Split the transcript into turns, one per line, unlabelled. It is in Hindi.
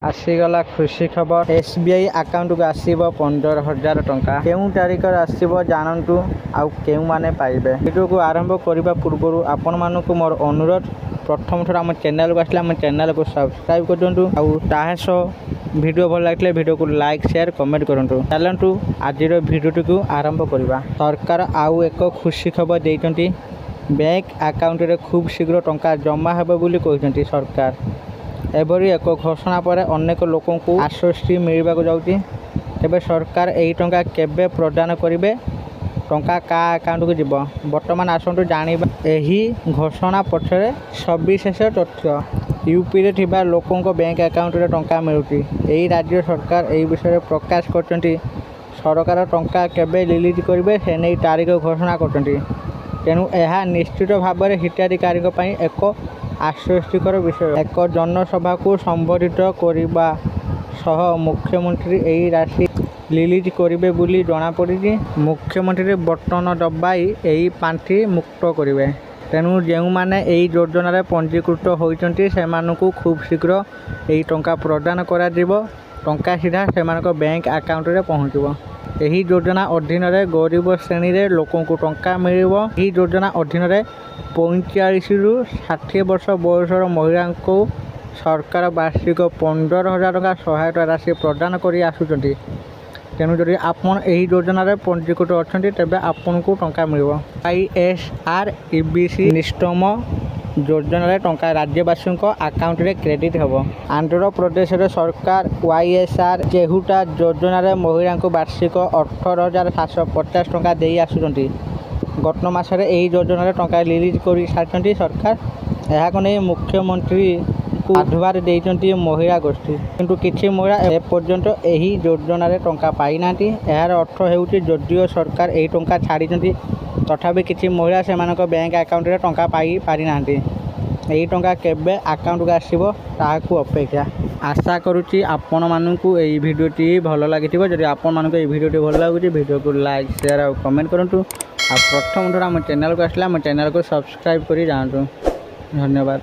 आसीगला खुशी खबर एसबीआई अकाउंट को आसीबो 15,000 टंका केउ तारिख आसीबो जानंतु आउ केउ माने पाइबे। वीडियो को आरंभ करबा पूर्व आपण मानकु मोर अनुरोध प्रथम थोड़ा हम चैनल को आसले हम चैनल को सब्सक्राइब कर दिंतु आउ ताहेसो वीडियो भल लागले वीडियो को लाइक शेयर कमेंट करंतु। चलंतु आजिर वीडियो को आरंभ करबा। सरकार आउ एक खुशी खबर देइतंती बैंक अकाउंट रे खूब शीघ्र टंका जमा हेबो बोली कहितंती सरकार। एभरी एक घोषणा पर अनेक लोकों को आश्वस्ति मिलवा जाऊँगी। तेबे सरकार यही टंका केबे प्रदान करेंगे, टंका का अकाउंट को जीव बर्तमान आसतु जानिबा। एही घोषणा पछरे सविशेष तथ्य यूपी रे थिबा लोकों को बैंक अकाउंट रे टंका मिलुची। एही राज्य सरकार एही विषय प्रकाश करचंती सरकार टंका केबे रिलीज करेंगे से नहीं तारीख घोषणा करचंती। तेणु यह निश्चित भाव में हिताधिकारी एक आश्वस्तिकर विषय। एक जनसभा को संबोधित करने सह मुख्यमंत्री यही राशि रिलीज करेंगे बोली जनापड़ी। मुख्यमंत्री बटन दबाई यही पांठि मुक्त करेंगे। तेणु जो मैंने यही योजन पंजीकृत होती से खूब शीघ्र यही टंका प्रदान कर टंका सीधा से बैंक अकाउंट रे पहुँचब। यही योजना अधीन गरीब श्रेणी रे लोकों को टंका मिलिबो। यही योजना अधीन 45 रु 60 वर्ष बयसर महिला को सरकार वार्षिक 15,000 टंका सहायता राशि प्रदान कर आसुचंती। तेणु जदि आपन एही योजना पंजीकृत अच्छा तेबे आपन को टंका मिलिबो। ISR EBC निष्ठम योजना टंका राज्यवासी अकाउंट रे क्रेडिट हेबो। आंध्र प्रदेश रे सरकार YSR चेहुटा योजना महिला को वार्षिक 18,750 टंका दे आसुचंती। गत मासरे यही योजना टंका रिलीज कर सारी सरकार। यह नहीं मुख्यमंत्री को आध्वार देती महिला गोष्ठी किंतु किसी महिला एपर्यंत यही योजना टंका पाई ना। यार अर्थ होउछि जदियो सरकार यही टंका छाड़ी तथापि किसी महिला से बैंक अकाउंट रे टंका पाई पारि ना। यही टंका केबे अकाउंट को आसीबो ताहाकू अपेक्षा। आशा करुच्ची आपण मानकू एई भिडियोटी भल लागिथिबो। जदि आपण मानकू एई भिडियोटी भल लागुछि भिडियो को लाइक शेयर और कमेंट करंतु। आ प्रथम थोड़ा आम चैनल को आसला आम चैनल को सब्सक्राइब करी जातु। धन्यवाद।